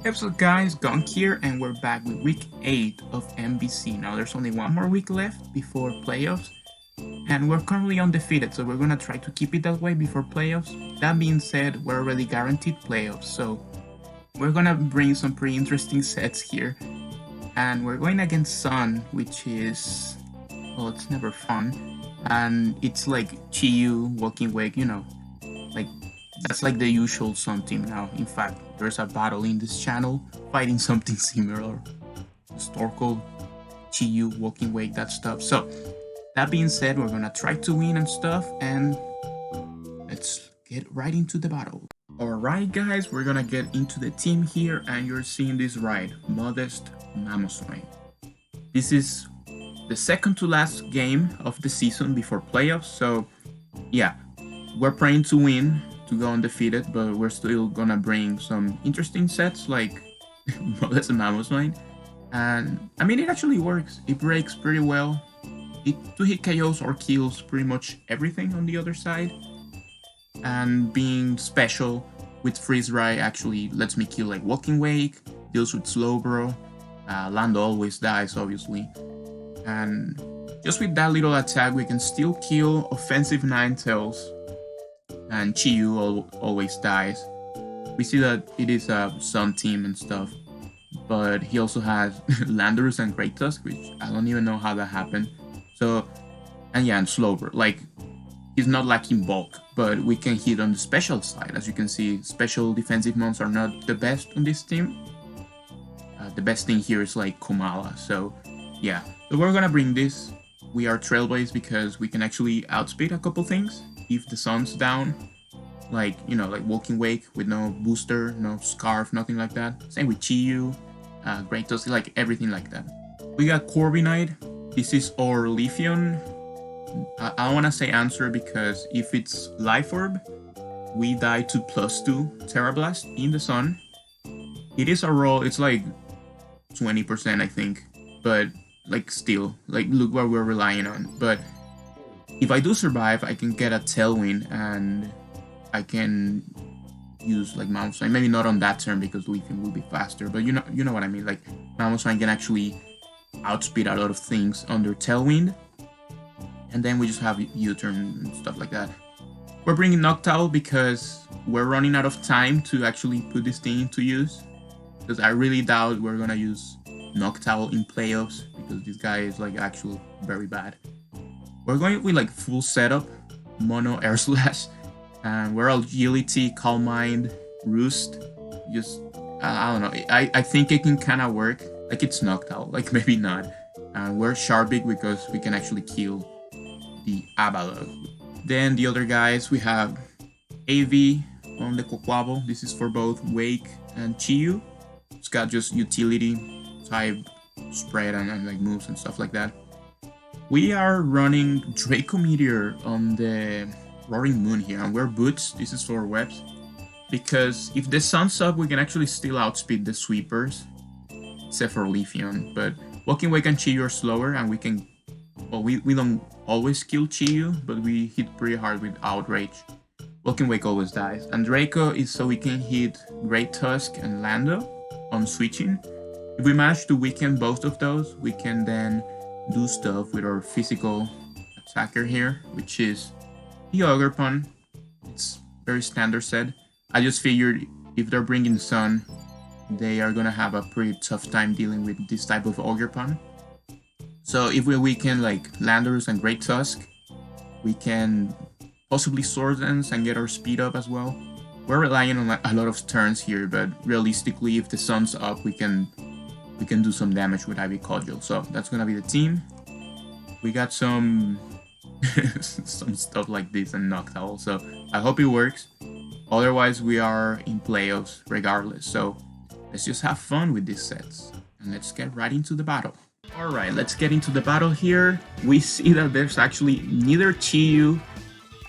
Hey, what's up guys, Gunk here, and we're back with week 8 of MVC. Now there's only one more week left before playoffs, and we're currently undefeated, so we're gonna try to keep it that way before playoffs. That being said, we're already guaranteed playoffs, so we're gonna bring some pretty interesting sets here. And we're going against Sun, which is, well, it's never fun. And it's like Chiyu, Walking Wake, like that's like the usual Sun team now. In fact, there's a battle in this channel fighting something similar. Storkle, Chiyu, Walking Wake, that stuff. So, that being said, we're gonna try to win and stuff, and let's get right into the battle. Alright guys, we're gonna get into the team here, and you're seeing this right, Modest Mamoswine. This is the second to last game of the season before playoffs, so yeah, we're praying to win, to go undefeated, but we're still gonna bring some interesting sets like Modest Mamoswine. And I mean, it actually works. It breaks pretty well. It 2-hit KOs or kills pretty much everything on the other side. And being special with Freeze Ray actually lets me kill like Walking Wake, deals with Slowbro, Lando always dies obviously. And just with that little attack we can still kill offensive Ninetales, and Chiyu always dies. We see that it is a Sun team and stuff, but he also has Landorus and Great Tusk, which I don't even know how that happened. So, and yeah, and Slowbro. Like, he's not lacking bulk, but we can hit on the special side. As you can see, special defensive mons are not the best on this team. The best thing here is like Komala. So, yeah. So we're gonna bring this. We are Trailblaze because we can actually outspeed a couple things if the sun's down. Like, like Walking Wake with no booster, no scarf, nothing like that. Same with Chiyu, Great Tusk, like everything like that. We got Corviknight. This is our Leafeon. I don't want to say answer because if it's Life Orb, we die to +2 Terrablast in the sun. It is a roll, it's like 20% I think, but like still, like look what we're relying on. But if I do survive, I can get a Tailwind and I can use like Mamoswine. Maybe not on that turn because Leafeon will be faster, but you know what I mean. Like Mamoswine can actually outspeed a lot of things under Tailwind, and then we just have U-turn and stuff like that. We're bringing Noctowl because we're running out of time to actually put this thing into use, because I really doubt we're gonna use Noctowl in playoffs because this guy is like actually very bad. We're going with like full setup, Mono Air Slash, and we're Agility, Calm Mind, Roost. Just I don't know. I think it can kind of work. Like it's Noctowl, like maybe not. And we're Sharpig because we can actually kill the Abalog. Then the other guys, we have AV on the Quaquaval. This is for both Wake and Chiyu. It's got just utility type spread and like moves and stuff like that. We are running Draco Meteor on the Roaring Moon here, and we're Boots. This is for webs, because if the sun's up, we can actually still outspeed the sweepers, except for Leafeon. But Walking Wake and Chiyu are slower, and we can, well, we don't always kill Chiyu, but we hit pretty hard with Outrage. Walking Wake always dies. And Draco is so we can hit Great Tusk and Lando on switching. If we manage to weaken both of those, we can then do stuff with our physical attacker here, which is the Ogerpon. It's very standard set. I just figured if they're bringing Sun, they are gonna have a pretty tough time dealing with this type of Ogerpon. So if we weaken like Landorus and Great Tusk, we can possibly Sword Dance and get our speed up as well. We're relying on a lot of turns here, but realistically, if the sun's up, we can do some damage with Ivy Cudgel. So that's gonna be the team. We got some some stuff like this and Noctowl, so I hope it works. Otherwise, we are in playoffs regardless. So let's just have fun with these sets and let's get right into the battle. Alright, let's get into the battle here. We see that there's actually neither Chiyu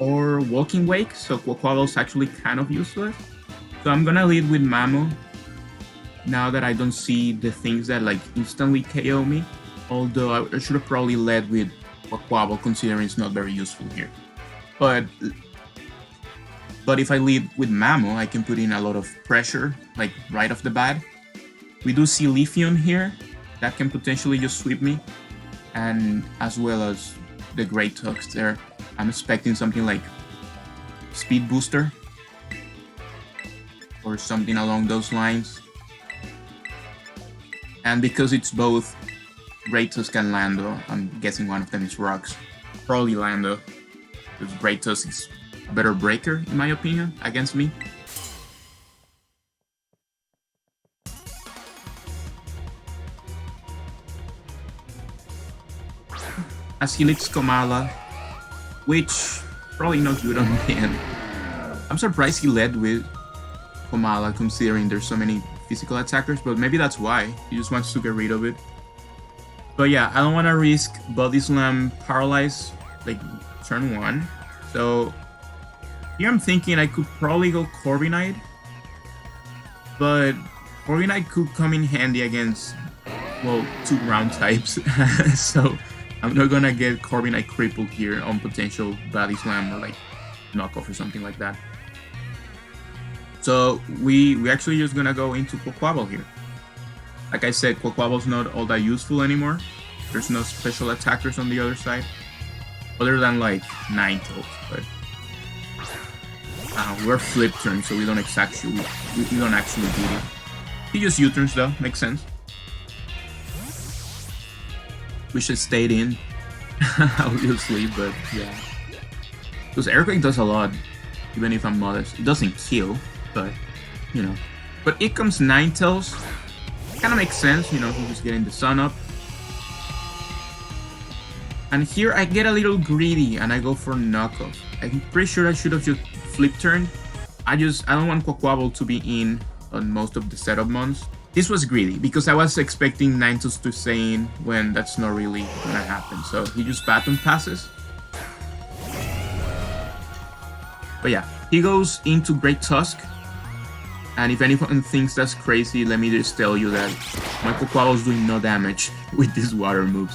or Walking Wake, so Quaquaval's actually kind of useless. So I'm gonna lead with Mamo, now that I don't see the things that like instantly KO me. Although I should have probably led with Quaquaval, considering it's not very useful here. But if I lead with Mamo, I can put in a lot of pressure, like right off the bat. We do see Leafeon here that can potentially just sweep me, and as well as the Great Tusk there. I'm expecting something like Speed Booster or something along those lines. And because it's both Great Tusk and Lando, I'm guessing one of them is Rocks. Probably Lando, because Great Tusk is a better breaker, in my opinion, against me. As he licks Komala, which probably not good on the end. I'm surprised he led with Komala, considering there's so many physical attackers, but maybe that's why. He just wants to get rid of it. But yeah, I don't want to risk Body Slam Paralyze, like, turn 1. So here I'm thinking I could probably go Corviknight, but Corviknight could come in handy against, well, 2 ground types. So I'm not gonna get Corviknight crippled here on potential Body Slam or like knockoff or something like that. So we actually just gonna go into Quaquaval here. Like I said, Quaquaval's not all that useful anymore. There's no special attackers on the other side, other than like Ninetales. But we're flip turn, so we don't actually beat it. He just U-turns though, makes sense. Wish it stayed in, obviously, but yeah. Because Airquake does a lot, even if I'm modest. It doesn't kill, but, you know. But it comes Ninetales. Kind of makes sense, you know, he's just getting the sun up. And here I get a little greedy and I go for knockoff. I'm pretty sure I should have just flip turned. I don't want Quaquaval to be in on most of the setup mons. This was greedy because I was expecting Ninetales to stay in when that's not really gonna happen. So he just baton passes. But yeah, he goes into Great Tusk. And if anyone thinks that's crazy, let me just tell you that my Quaquaval is doing no damage with these water moves.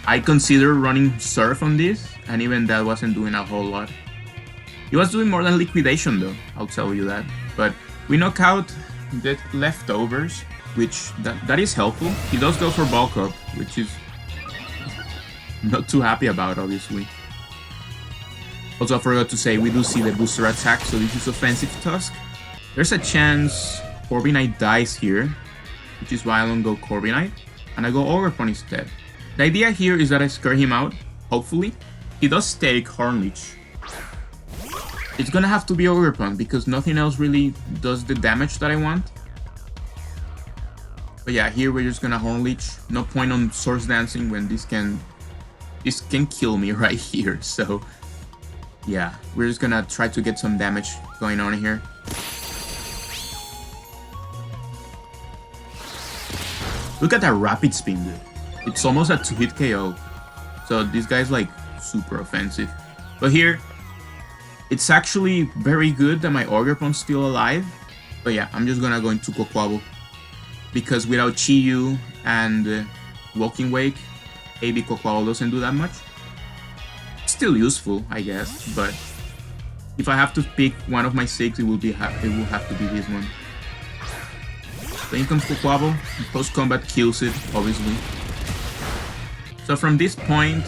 I considered running Surf on this, and even that wasn't doing a whole lot. He was doing more than Liquidation though, I'll tell you that. But we knock out the leftovers, which that is helpful. He does go for Bulk Up, which is not too happy about, obviously. Also, I forgot to say, we do see the booster attack, so this is offensive Tusk. There's a chance Corviknight dies here, which is why I don't go Corviknight, and I go Ogerpon instead. The idea here is that I scare him out, hopefully. He does take Horn Leech. It's gonna have to be Ogerpon because nothing else really does the damage that I want. But yeah, here we're just gonna Horn Leech. No point on Swords Dancing when this can kill me right here. So yeah, we're just gonna try to get some damage going on here. Look at that rapid spin, dude. It's almost a 2-hit KO. So this guy's like super offensive. But here, it's actually very good that my Ogerpon's still alive. But yeah, I'm just gonna go into Quaquaval. Because without Chiyu and Walking Wake, AB Quaquaval doesn't do that much. It's still useful, I guess. But if I have to pick one of my 6, it will have to be this one. So in comes Quaquaval, post-combat kills it, obviously. So from this point,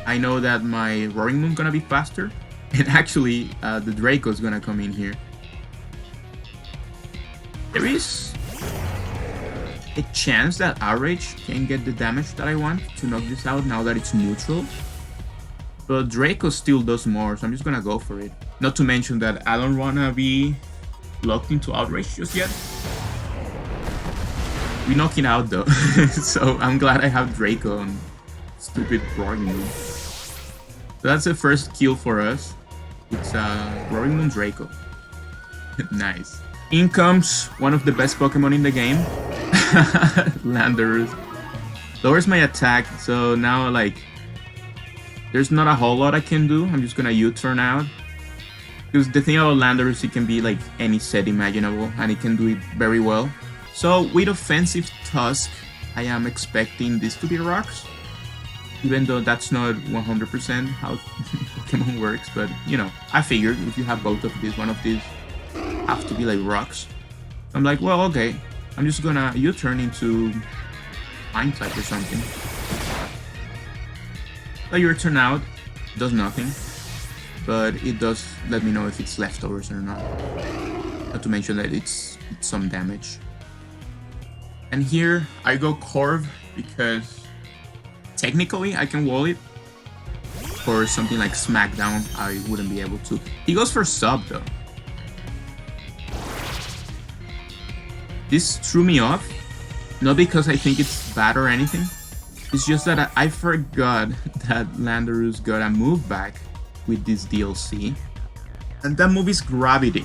I know that my Roaring Moon's gonna be faster, and actually, the Draco's gonna come in here. There is a chance that Outrage can get the damage that I want to knock this out now that it's neutral. But Draco still does more, so I'm just gonna go for it. Not to mention that I don't wanna be locked into Outrage just yet. We knock it out though, so I'm glad I have Draco on stupid Roaring Moon. So that's the first kill for us. It's Roaring Moon Draco. Nice. In comes one of the best Pokemon in the game, Landorus. Lowers my attack, so now like there's not a whole lot I can do. I'm just gonna U-turn out. Because the thing about Landorus, it can be like any set imaginable, and it can do it very well. So with offensive Tusk, I am expecting this to be Rocks. Even though that's not 100% how Pokemon works, but you know, I figured if you have both of these, one of these have to be like Rocks. I'm like, well, okay. I'm just gonna U-turn into Flying type or something. The U-turn out does nothing, but it does let me know if it's leftovers or not. Not to mention that it's some damage. And here I go Corv because technically I can wall it. For something like Smackdown, I wouldn't be able to. He goes for sub though. This threw me off, not because I think it's bad or anything. It's just that I forgot that Landorus got a move back with this DLC, and that move is Gravity.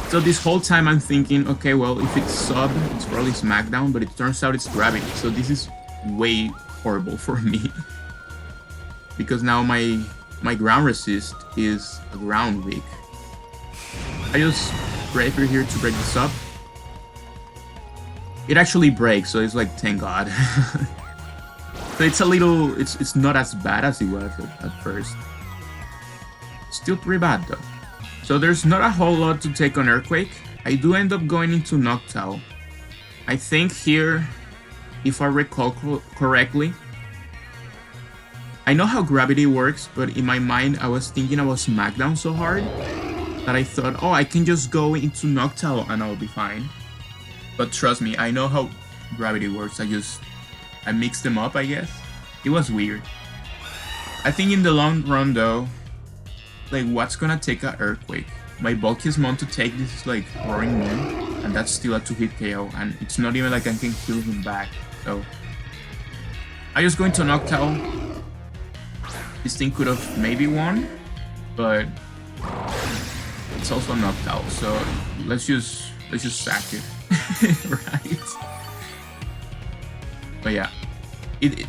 So this whole time I'm thinking, okay, well, if it's sub, it's probably Smackdown, but it turns out it's Gravity. So this is way horrible for me. Because now my ground resist is a ground weak. I just break through here to break this up. It actually breaks, so it's like, thank God. So it's a little, it's not as bad as it was at first. Still pretty bad though. So there's not a whole lot to take on Earthquake. I do end up going into Noctowl. I think here, if I recall correctly, I know how Gravity works, but in my mind I was thinking about Smackdown so hard that I thought, oh, I can just go into Noctowl and I'll be fine. But trust me, I know how Gravity works. I mixed them up, I guess. It was weird. I think in the long run though, like what's gonna take an Earthquake? My bulkiest mon to take this is like Roaring Moon, and that's still a 2-hit KO, and it's not even like I can kill him back. So I just go into Noctowl. This thing could have maybe won, but it's also knocked out. So let's just sack it, right? But yeah,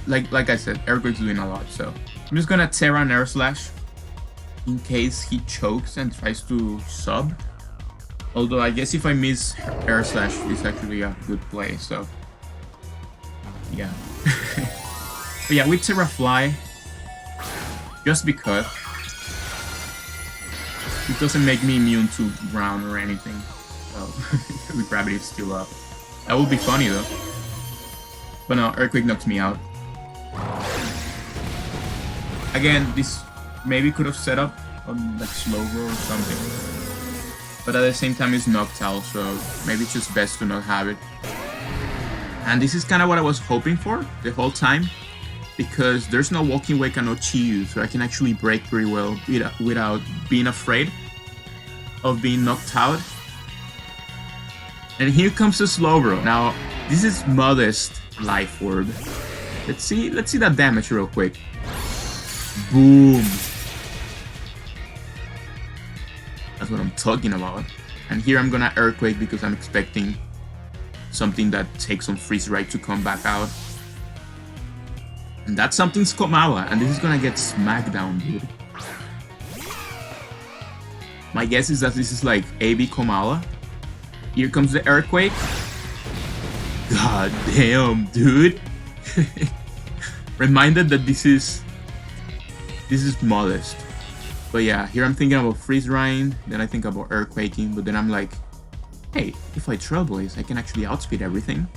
like I said, Earthquake's doing a lot. So I'm just gonna Terra and Air Slash in case he chokes and tries to sub. Although I guess if I miss Air Slash, it's actually a good play. So yeah. But yeah, with Terra Fly. Just because it doesn't make me immune to ground or anything. So the gravity is still up. That would be funny though. But no, Earthquake knocks me out. Again, this maybe could have set up on like slow roll or something. But at the same time it's Noctowl, so maybe it's just best to not have it. And this is kind of what I was hoping for the whole time. Because there's no Walking Wake and no Chiyu, so I can actually break pretty well without being afraid of being knocked out. And here comes the Slowbro. Now, this is modest Life Orb. Let's see that damage real quick. Boom. That's what I'm talking about. And here I'm gonna Earthquake because I'm expecting something that takes on Freeze Ride to come back out. And that something's Komala, and this is gonna get Smackdown, dude. My guess is that this is like AB Komala. Here comes the Earthquake. God damn, dude. Reminded that this is modest. But yeah, here I'm thinking about Freeze Ride, then I think about Earthquaking, but then I'm like, hey, if I Trailblaze, I can actually outspeed everything.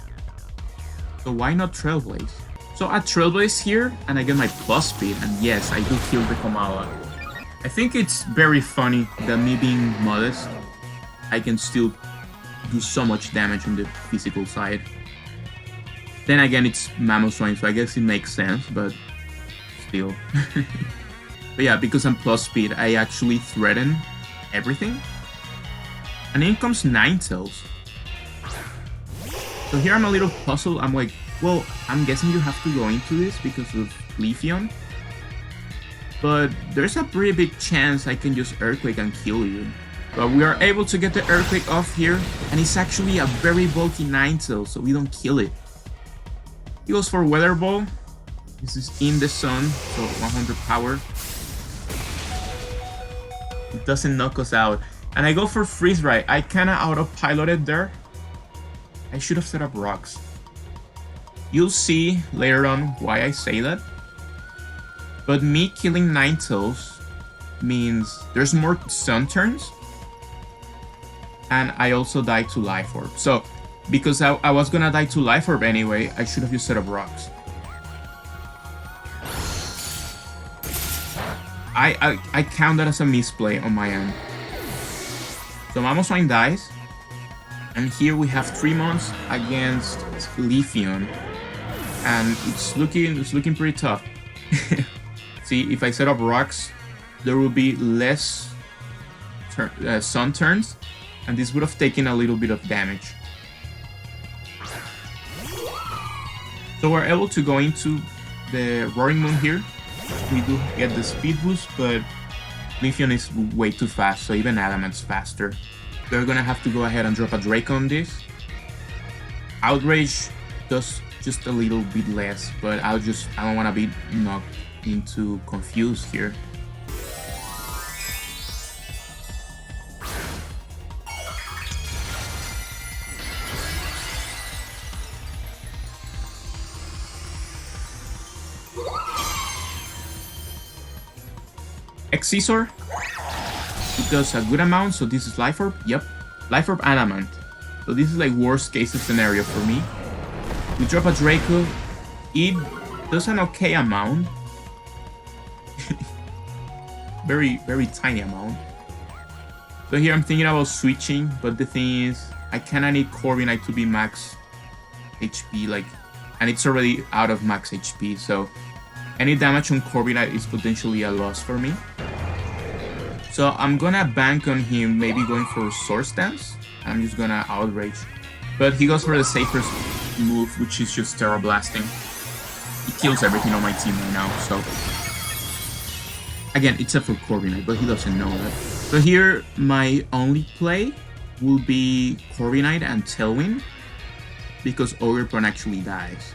So why not Trailblaze? So I Trailblaze here, and I get my plus speed, and yes, I do kill the Komala. I think it's very funny that me being modest, I can still do so much damage on the physical side. Then again, it's Mamoswine, so I guess it makes sense, but still. But yeah, because I'm plus speed, I actually threaten everything. And in comes Ninetales. So here I'm a little puzzled. I'm like, well, I'm guessing you have to go into this because of Leafeon. But there's a pretty big chance I can just Earthquake and kill you. But we are able to get the Earthquake off here, and it's actually a very bulky Ninetales, so we don't kill it. He goes for Weather Ball. This is in the sun, so 100 power. It doesn't knock us out. And I go for Freeze Ride. I kinda autopiloted there. I should have set up rocks. You'll see later on why I say that. But me killing Ninetales means there's more sun turns. And I also die to Life Orb. So Because I was gonna die to Life Orb anyway, I should have used Set of Rocks. I count that as a misplay on my end. So Mamoswine dies. And here we have 3 months against Leafeon. And it's looking pretty tough. See, if I set up rocks, there will be less sun turns, and this would have taken a little bit of damage. So we're able to go into the Roaring Moon here. We do get the speed boost, but Leafeon is way too fast, so even Adamant's faster. They're gonna have to go ahead and drop a Drake on this. Outrage does just a little bit less, but I don't want to be knocked into confused here. Excisor, it does a good amount, so this is Life Orb. Yep, Life Orb and Adamant. So this is like worst case scenario for me. We drop a Draco, it does an okay amount. very tiny amount. So here I'm thinking about switching, but the thing is, I kinda need Corviknight to be max HP, like, and it's already out of max HP, so any damage on Corviknight is potentially a loss for me. So I'm gonna bank on him maybe going for Source Dance. I'm just gonna Outrage. But he goes for the safest move, which is just Terra Blasting. He kills everything on my team right now, so... Again, except for Corviknight, but he doesn't know that. So here, my only play will be Corviknight and Tailwind, because Ogerpon actually dies.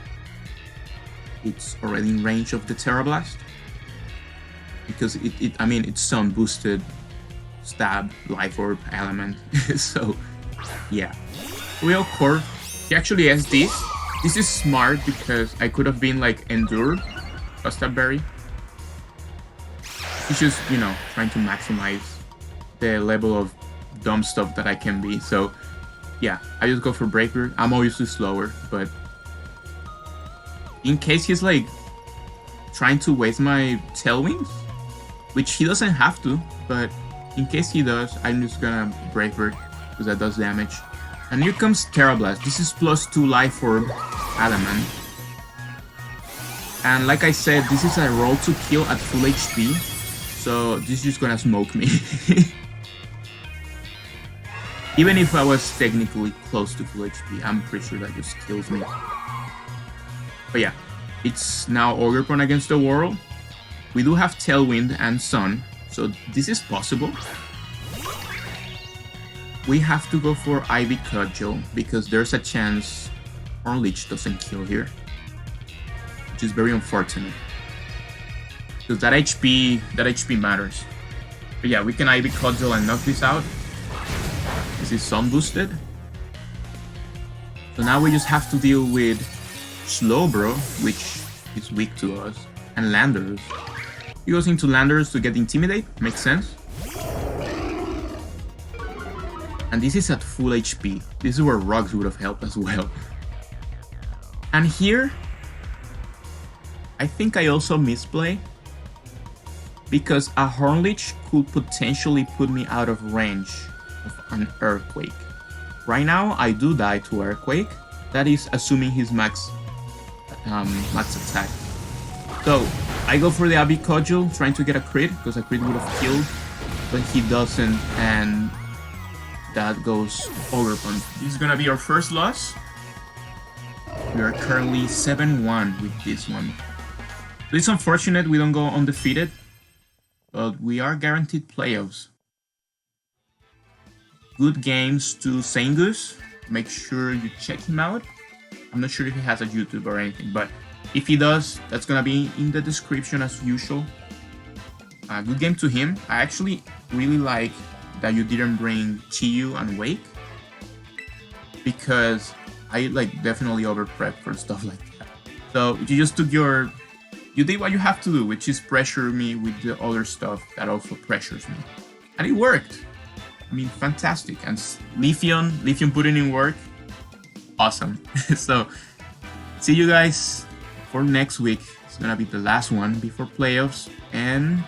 It's already in range of the Terra Blast. Because it's Sun boosted Stab, Life Orb, Element. So, yeah. Real Core, he actually has this. This is smart because I could have been like Endure, Custard Berry. He's just, you know, trying to maximize the level of dumb stuff that I can be. So, yeah, I just go for Breaker. I'm obviously slower, but in case he's like trying to waste my Tailwinds, which he doesn't have to, but in case he does, I'm just gonna Breaker because that does damage. And here comes Terra Blast. This is +2 Life Orb Adamant. And like I said, this is a roll to kill at full HP. So this is just gonna smoke me. Even if I was technically close to full HP, I'm pretty sure that just kills me. But yeah, it's now Ogerpon against the world. We do have Tailwind and Sun, so this is possible. We have to go for Ivy Cudgel because there's a chance Hornleech doesn't kill here, which is very unfortunate because that HP matters. But yeah, we can Ivy Cudgel and knock this out. This is Sun boosted, so now we just have to deal with Slowbro, which is weak to us, and Landers. He goes into Landers to get Intimidate, makes sense. And this is at full HP. This is where Rocks would have helped as well. And here, I think I also misplay, because a Hornleech could potentially put me out of range of an Earthquake. Right now, I do die to Earthquake. That is assuming his max attack. So, I go for the Ivy Cudgel, trying to get a crit, because a crit would have killed, but he doesn't, and that goes Ogerpon. This is gonna be our first loss. We are currently 7-1 with this one. It's unfortunate we don't go undefeated, but we are guaranteed playoffs. Good games to Saingus. Make sure you check him out. I'm not sure if he has a YouTube or anything, but if he does, that's gonna be in the description as usual. Good game to him. I actually really like that you didn't bring Chiyu and Wake, because I like definitely over prep for stuff like that. So you just took you did what you have to do, which is pressure me with the other stuff that also pressures me, and it worked. I mean, fantastic. And Leafeon putting in work. awesome. So see you guys for next week. It's gonna be the last one before playoffs, and